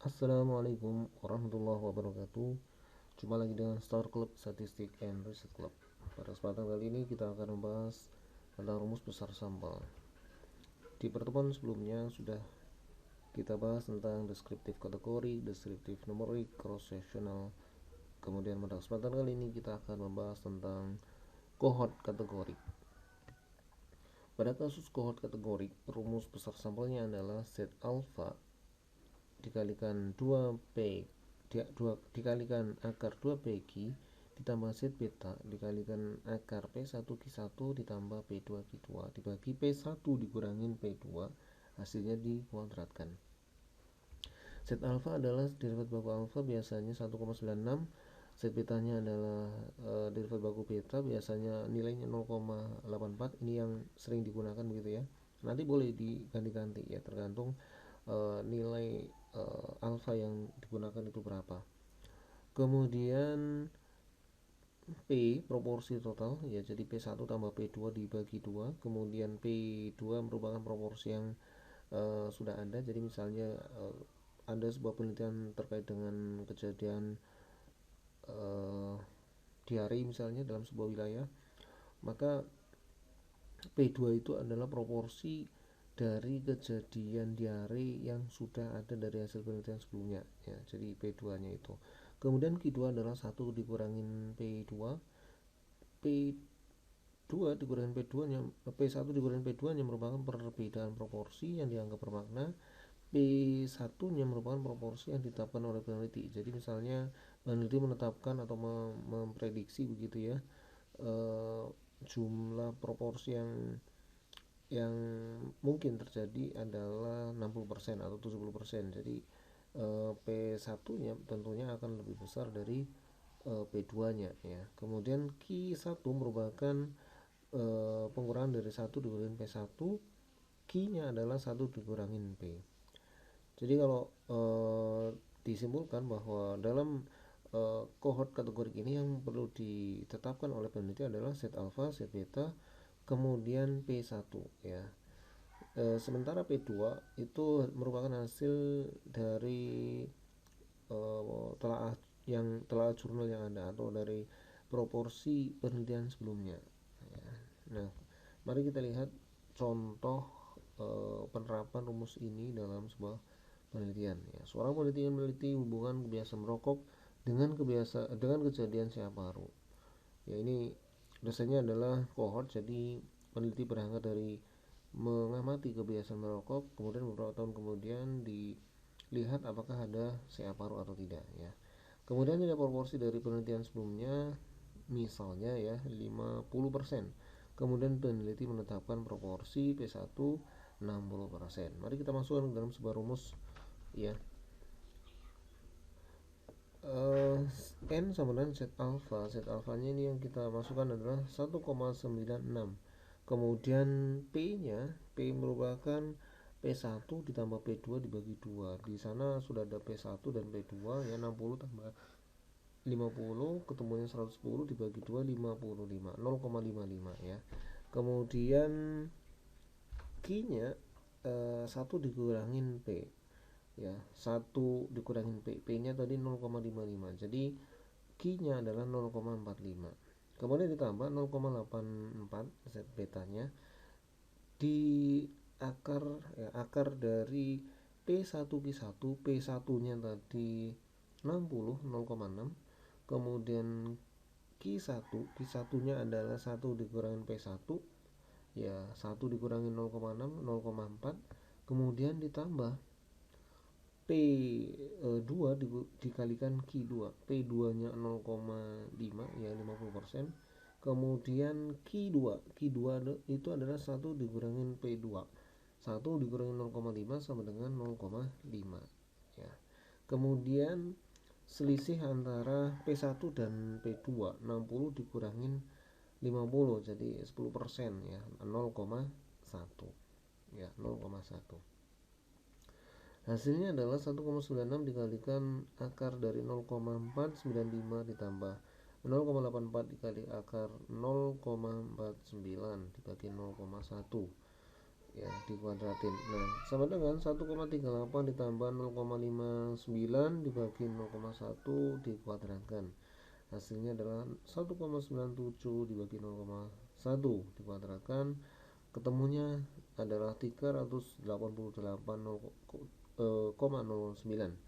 Assalamualaikum warahmatullahi wabarakatuh. Jumpa lagi dengan Star Club Statistik and Research Club. Pada kesempatan kali ini kita akan membahas tentang rumus besar sampel. Di pertemuan sebelumnya sudah kita bahas tentang deskriptif kategori, deskriptif numerik, cross sectional. Kemudian pada kesempatan kali ini kita akan membahas tentang kohort kategori. Pada kasus kohort kategori, rumus besar sampelnya adalah Z alpha dikalikan 2P dikalikan akar 2PQ ditambah Z beta dikalikan akar P1Q1 ditambah P2Q2 dibagi P1 dikurangin P2, hasilnya dikuadratkan. Z alpha adalah derivat baku alpha biasanya 1,96, Z betanya adalah derivat baku beta biasanya nilainya 0,84. Ini yang sering digunakan begitu ya. Nanti boleh diganti-ganti ya, tergantung nilai alfa yang digunakan itu berapa. Kemudian P proporsi total ya, jadi P1 tambah P2 dibagi 2. Kemudian P2 merupakan proporsi yang sudah ada. Jadi misalnya ada sebuah penelitian terkait dengan kejadian diare misalnya dalam sebuah wilayah, maka P2 itu adalah proporsi dari kejadian diare yang sudah ada dari hasil penelitian sebelumnya ya, jadi P2 nya itu. Kemudian Q2 adalah 1 dikurangin P2, P2 dikurangin P2 nya, P1 dikurangin P2 nya merupakan perbedaan proporsi yang dianggap bermakna. P1 nya merupakan proporsi yang ditetapkan oleh peneliti. Jadi misalnya peneliti menetapkan atau memprediksi begitu ya, jumlah proporsi yang mungkin terjadi adalah 60% atau 70%. Jadi P1 nya tentunya akan lebih besar dari P2 nya ya. Kemudian Q1 merupakan pengurangan dari 1 dikurangin P1, Q nya adalah 1 dikurangin P. Jadi kalau disimpulkan bahwa dalam kohort kategori ini yang perlu ditetapkan oleh peneliti adalah Z alpha, Z beta, kemudian P1 ya. Sementara P2 itu merupakan hasil dari telah jurnal yang ada atau dari proporsi penelitian sebelumnya ya. Nah, mari kita lihat contoh penerapan rumus ini dalam sebuah penelitian ya. Seorang peneliti meneliti hubungan kebiasaan merokok dengan kejadian sehat paru. Ya, ini dosennya adalah kohort, jadi peneliti berangkat dari mengamati kebiasaan merokok, kemudian beberapa tahun kemudian dilihat apakah ada CA paru atau tidak ya. Kemudian nilai proporsi dari penelitian sebelumnya misalnya ya 50%. Kemudian peneliti menetapkan proporsi P1 60%. Mari kita masukkan ke dalam sebuah rumus ya. N sama dengan Z alpha. Z alfanya ini yang kita masukkan adalah 1,96. Kemudian P nya, P merupakan P1 ditambah P2 dibagi 2. Di sana sudah ada P1 dan P2 ya, 60 tambah 50 ketemunya 110 dibagi 2 55, 0,55 ya. Kemudian Q nya 1 dikurangin P ya, 1 dikurangin P nya tadi 0,55, jadi Q nya adalah 0,45. Kemudian ditambah 0,84 Z betanya di akar dari P1Q1, P1 nya tadi 60, 0,6. Kemudian Q1 nya adalah 1 dikurangin P1 ya, 1 dikurangin 0,6, 0,4. Kemudian ditambah P2 dikalikan Q2, P2 nya 0,5 ya, 50%. Kemudian Q2 itu adalah 1 dikurangin P2, 1 dikurangin 0,5 sama dengan 0,5 ya. Kemudian selisih antara P1 dan P2 60 dikurangin 50, jadi 10% ya, 0,1 ya, 0,1. Hasilnya adalah 1,96 dikalikan akar dari 0,495 ditambah 0,84 dikali akar 0,49 dibagi 0,1. ya, dikuadratin. Nah, sama dengan 1,38 ditambah 0,59 dibagi 0,1 dikuadratkan. Hasilnya adalah 1,97 dibagi 0,1 dikuadratkan. Ketemunya adalah 388,09.